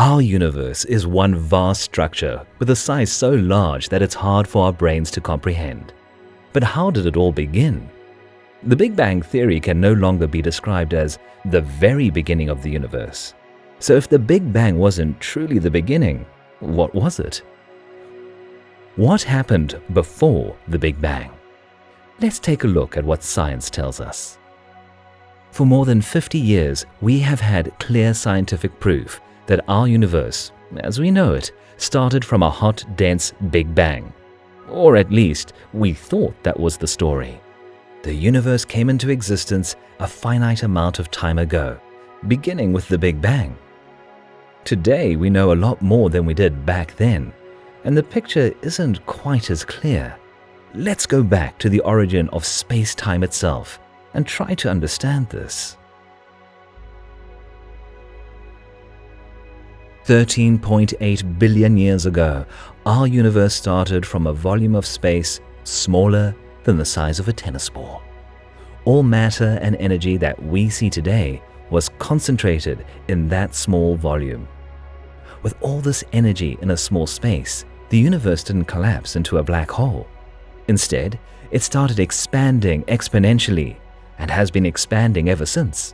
Our universe is one vast structure with a size so large that it's hard for our brains to comprehend. But how did it all begin? The Big Bang Theory can no longer be described as the very beginning of the universe. So if the Big Bang wasn't truly the beginning, what was it? What happened before the Big Bang? Let's take a look at what science tells us. For more than 50 years, we have had clear scientific proof that our universe, as we know it, started from a hot, dense Big Bang. Or at least, we thought that was the story. The universe came into existence a finite amount of time ago, beginning with the Big Bang. Today, we know a lot more than we did back then, and the picture isn't quite as clear. Let's go back to the origin of space-time itself and try to understand this. 13.8 billion years ago, our universe started from a volume of space smaller than the size of a tennis ball. All matter and energy that we see today was concentrated in that small volume. With all this energy in a small space, the universe didn't collapse into a black hole. Instead, it started expanding exponentially and has been expanding ever since.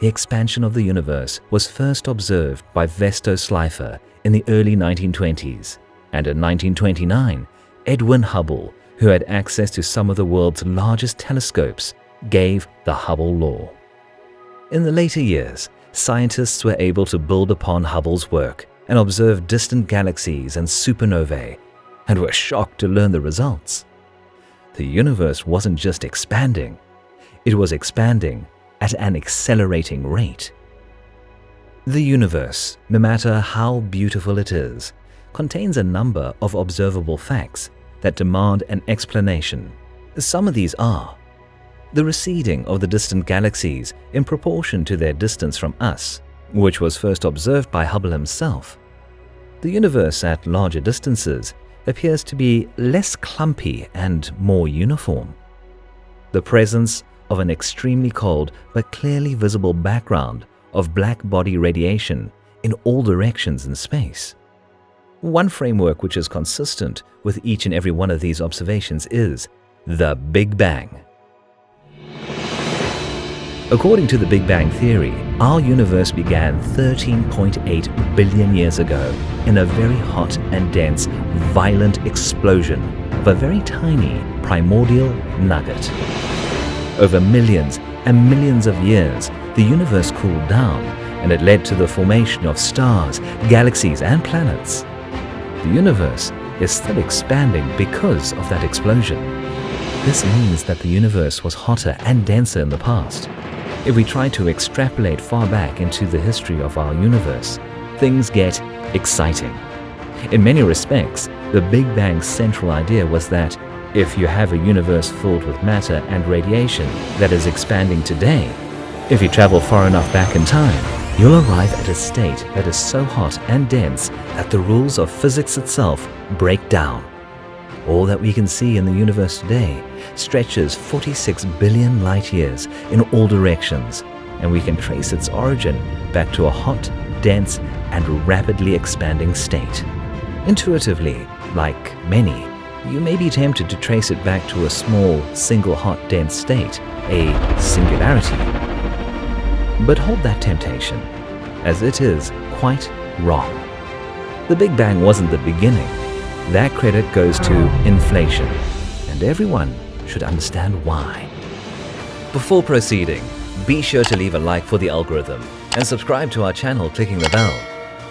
The expansion of the universe was first observed by Vesto Slipher in the early 1920s, and in 1929, Edwin Hubble, who had access to some of the world's largest telescopes, gave the Hubble law. In the later years, scientists were able to build upon Hubble's work and observe distant galaxies and supernovae, and were shocked to learn the results. The universe wasn't just expanding, it was expanding at an accelerating rate. The universe, no matter how beautiful it is, contains a number of observable facts that demand an explanation. Some of these are the receding of the distant galaxies in proportion to their distance from us, which was first observed by Hubble himself. The universe at larger distances appears to be less clumpy and more uniform. The presence of an extremely cold but clearly visible background of black body radiation in all directions in space. One framework which is consistent with each and every one of these observations is the Big Bang. According to the Big Bang Theory, our universe began 13.8 billion years ago in a very hot and dense, violent explosion of a very tiny primordial nugget. Over millions and millions of years, the universe cooled down, and it led to the formation of stars, galaxies, and planets. The universe is still expanding because of that explosion. This means that the universe was hotter and denser in the past. If we try to extrapolate far back into the history of our universe, things get exciting. In many respects, the Big Bang's central idea was that if you have a universe filled with matter and radiation that is expanding today, if you travel far enough back in time, you'll arrive at a state that is so hot and dense that the rules of physics itself break down. All that we can see in the universe today stretches 46 billion light years in all directions, and we can trace its origin back to a hot, dense, and rapidly expanding state. Intuitively, like many, you may be tempted to trace it back to a small, single hot, dense state, a singularity. But hold that temptation, as it is quite wrong. The Big Bang wasn't the beginning. That credit goes to inflation, and everyone should understand why. Before proceeding, be sure to leave a like for the algorithm and subscribe to our channel clicking the bell.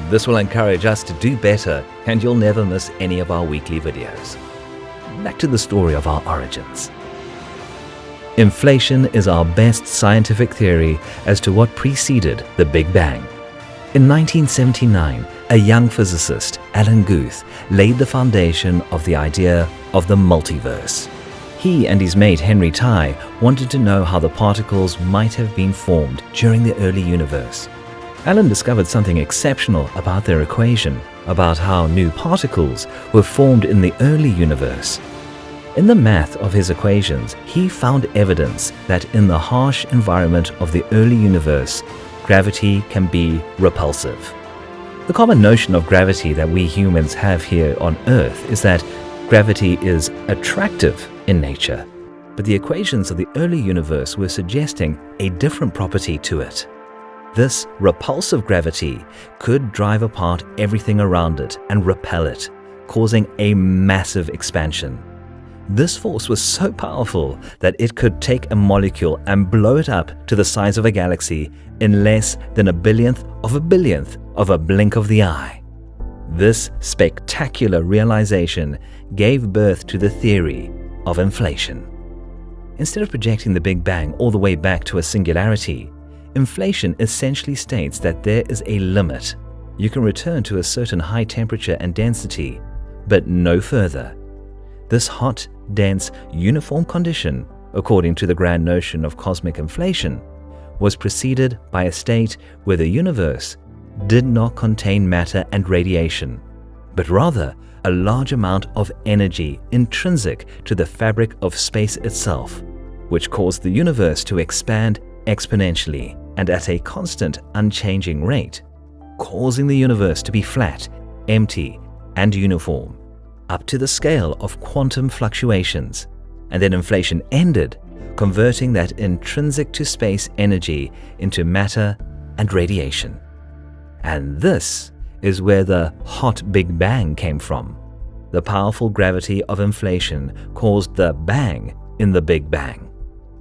This will encourage us to do better, and you'll never miss any of our weekly videos. Back to the story of our origins. Inflation is our best scientific theory as to what preceded the Big Bang. In 1979, a young physicist, Alan Guth, laid the foundation of the idea of the multiverse. He and his mate Henry Tye wanted to know how the particles might have been formed during the early universe. Alan discovered something exceptional about their equation, about how new particles were formed in the early universe. In the math of his equations, he found evidence that in the harsh environment of the early universe, gravity can be repulsive. The common notion of gravity that we humans have here on Earth is that gravity is attractive in nature, but the equations of the early universe were suggesting a different property to it. This repulsive gravity could drive apart everything around it and repel it, causing a massive expansion. This force was so powerful that it could take a molecule and blow it up to the size of a galaxy in less than a billionth of a blink of the eye. This spectacular realization gave birth to the theory of inflation. Instead of projecting the Big Bang all the way back to a singularity, inflation essentially states that there is a limit. You can return to a certain high temperature and density, but no further. This hot, dense, uniform condition, according to the grand notion of cosmic inflation, was preceded by a state where the universe did not contain matter and radiation, but rather a large amount of energy intrinsic to the fabric of space itself, which caused the universe to expand exponentially and at a constant, unchanging rate, causing the universe to be flat, empty, and uniform, up to the scale of quantum fluctuations. And then inflation ended, converting that intrinsic to space energy into matter and radiation. And this is where the hot Big Bang came from. The powerful gravity of inflation caused the bang in the Big Bang.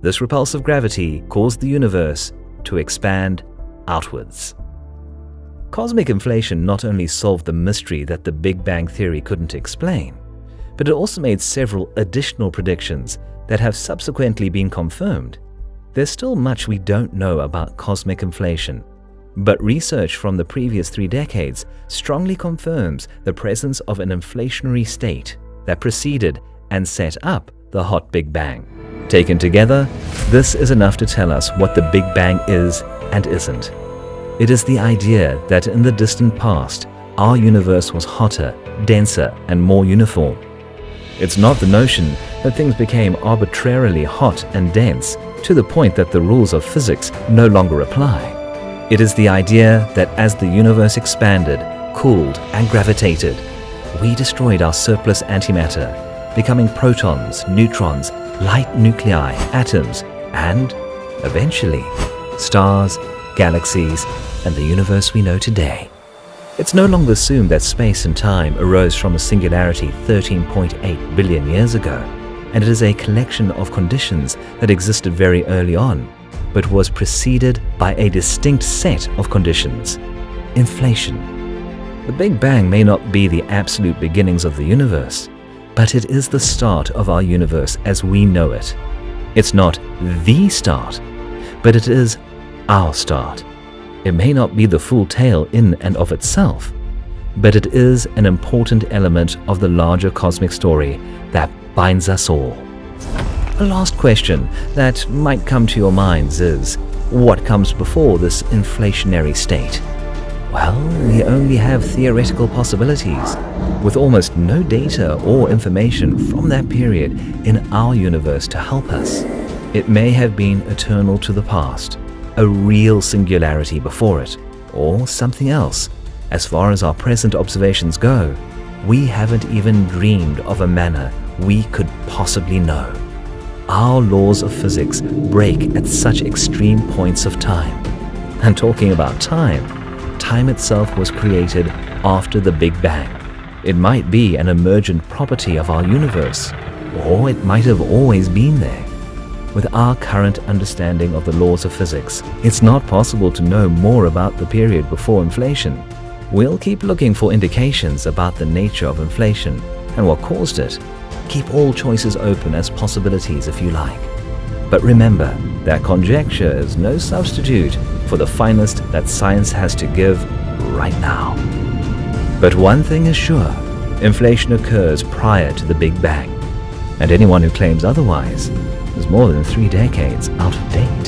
This repulsive gravity caused the universe to expand outwards. Cosmic inflation not only solved the mystery that the Big Bang theory couldn't explain, but it also made several additional predictions that have subsequently been confirmed. There's still much we don't know about cosmic inflation, but research from the previous 3 decades strongly confirms the presence of an inflationary state that preceded and set up the hot Big Bang. Taken together, this is enough to tell us what the Big Bang is and isn't. It is the idea that in the distant past, our universe was hotter, denser, and more uniform. It's not the notion that things became arbitrarily hot and dense to the point that the rules of physics no longer apply. It is the idea that as the universe expanded, cooled, and gravitated, we destroyed our surplus antimatter, becoming protons, neutrons, light nuclei, atoms, and, eventually, stars, galaxies, and the universe we know today. It's no longer assumed that space and time arose from a singularity 13.8 billion years ago, and it is a collection of conditions that existed very early on, but was preceded by a distinct set of conditions: inflation. The Big Bang may not be the absolute beginnings of the universe, but it is the start of our universe as we know it. It's not the start, but it is our start. It may not be the full tale in and of itself, but it is an important element of the larger cosmic story that binds us all. A last question that might come to your minds is, what comes before this inflationary state? Well, we only have theoretical possibilities, with almost no data or information from that period in our universe to help us. It may have been eternal to the past, a real singularity before it, or something else. As far as our present observations go, we haven't even dreamed of a manner we could possibly know. Our laws of physics break at such extreme points of time. And talking about time itself was created after the Big Bang. It might be an emergent property of our universe, or it might have always been there. With our current understanding of the laws of physics, it's not possible to know more about the period before inflation. We'll keep looking for indications about the nature of inflation and what caused it. Keep all choices open as possibilities if you like. But remember that conjecture is no substitute for the finest that science has to give right now. But one thing is sure, inflation occurs prior to the Big Bang, and anyone who claims otherwise is more than 3 decades out of date.